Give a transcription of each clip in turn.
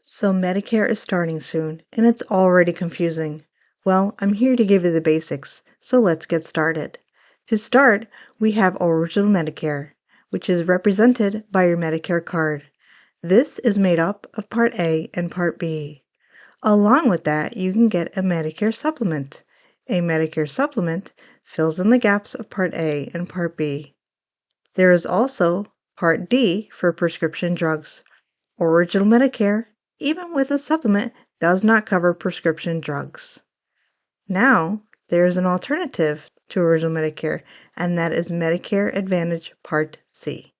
So Medicare is starting soon, and it's already confusing. Well, I'm here to give you the basics, so let's get started. To start, we have Original Medicare, which is represented by your Medicare card. This is made up of Part A and Part B. Along with that, you can get a Medicare supplement. A Medicare supplement fills in the gaps of Part A and Part B. There is also Part D for prescription drugs. Original Medicare, even with a supplement, does not cover prescription drugs. Now, there is an alternative to Original Medicare, and that is Medicare Advantage Part C.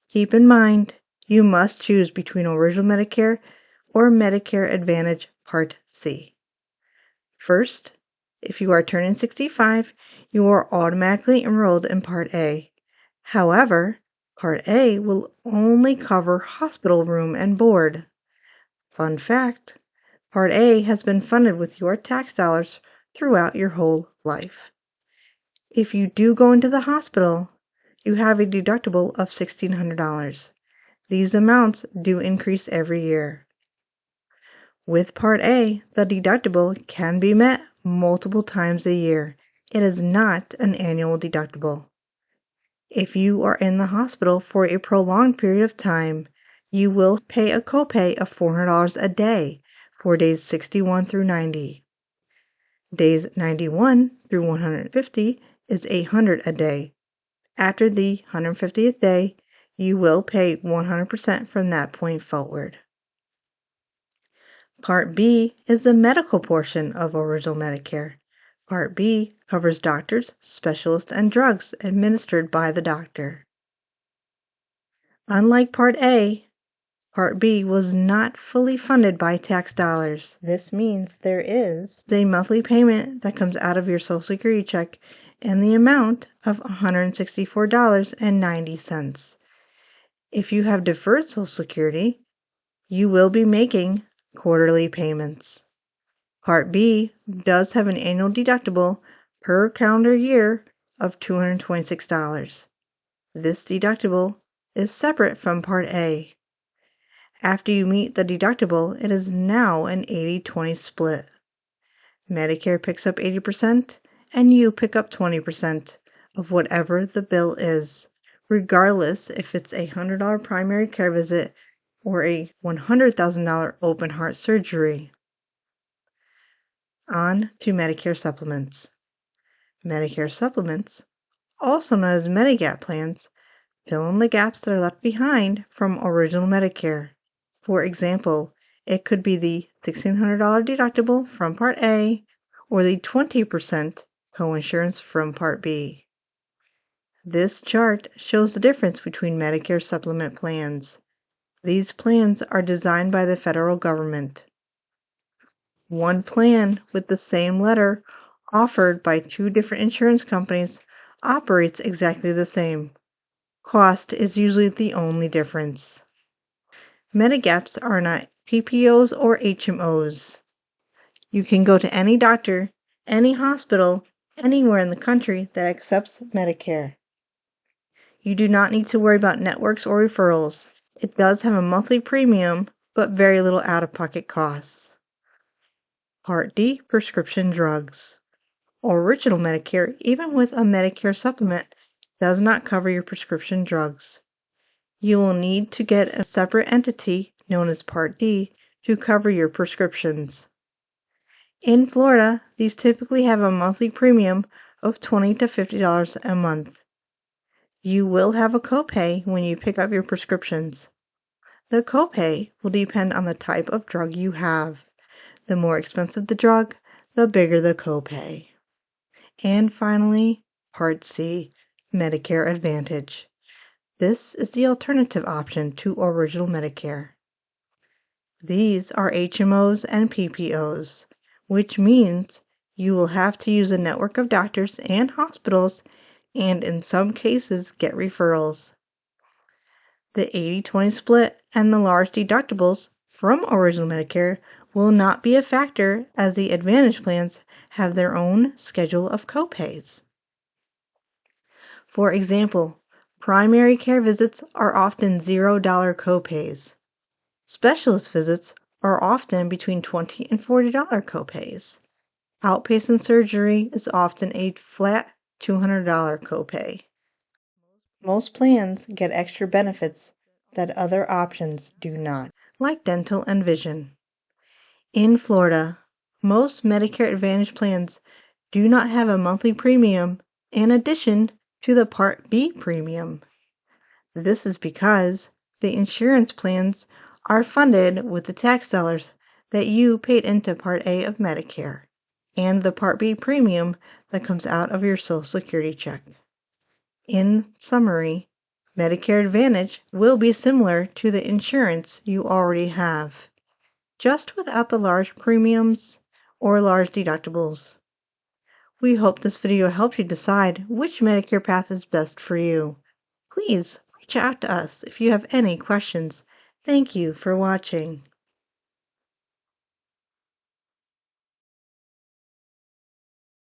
Keep in mind, you must choose between Original Medicare or Medicare Advantage Part C. First, if you are turning 65, you are automatically enrolled in Part A. However, Part A will only cover hospital room and board. Fun fact, Part A has been funded with your tax dollars throughout your whole life. If you do go into the hospital, you have a deductible of $1,600. These amounts do increase every year. With Part A, the deductible can be met multiple times a year. It is not an annual deductible. If you are in the hospital for a prolonged period of time, you will pay a copay of $400 a day for days 61 through 90. Days 91 through 150 is $800 a day. After the 150th day, you will pay 100% from that point forward. Part B is the medical portion of Original Medicare. Part B covers doctors, specialists, and drugs administered by the doctor. Unlike Part A, Part B was not fully funded by tax dollars. This means there is a monthly payment that comes out of your Social Security check in the amount of $164.90. If you have deferred Social Security, you will be making quarterly payments. Part B does have an annual deductible per calendar year of $226. This deductible is separate from Part A. After you meet the deductible, it is now an 80-20 split. Medicare picks up 80% and you pick up 20% of whatever the bill is, regardless if it's a $100 primary care visit or a $100,000 open heart surgery. On to Medicare supplements. Medicare supplements, also known as Medigap plans, fill in the gaps that are left behind from Original Medicare. For example, it could be the $1,600 deductible from Part A or the 20% coinsurance from Part B. This chart shows the difference between Medicare supplement plans. These plans are designed by the federal government. One plan with the same letter offered by two different insurance companies operates exactly the same. Cost is usually the only difference. Medigaps are not PPOs or HMOs. You can go to any doctor, any hospital, anywhere in the country that accepts Medicare. You do not need to worry about networks or referrals. It does have a monthly premium, but very little out-of-pocket costs. Part D, prescription drugs. Original Medicare, even with a Medicare supplement, does not cover your prescription drugs. You will need to get a separate entity, known as Part D, to cover your prescriptions. In Florida, these typically have a monthly premium of $20 to $50 a month. You will have a copay when you pick up your prescriptions. The copay will depend on the type of drug you have. The more expensive the drug, the bigger the copay. And finally, Part C, Medicare Advantage. This is the alternative option to Original Medicare. These are HMOs and PPOs, which means you will have to use a network of doctors and hospitals and in some cases get referrals. The 80-20 split and the large deductibles from Original Medicare will not be a factor as the Advantage plans have their own schedule of copays. For example, primary care visits are often $0 copays. Specialist visits are often between $20 and $40 copays. Outpatient surgery is often a flat $200 copay. Most plans get extra benefits that other options do not, like dental and vision. In Florida, most Medicare Advantage plans do not have a monthly premium in addition to the Part B premium. This is because the insurance plans are funded with the tax dollars that you paid into Part A of Medicare and the Part B premium that comes out of your Social Security check. In summary, Medicare Advantage will be similar to the insurance you already have, just without the large premiums or large deductibles. We hope this video helped you decide which Medicare path is best for you. Please reach out to us if you have any questions. Thank you for watching.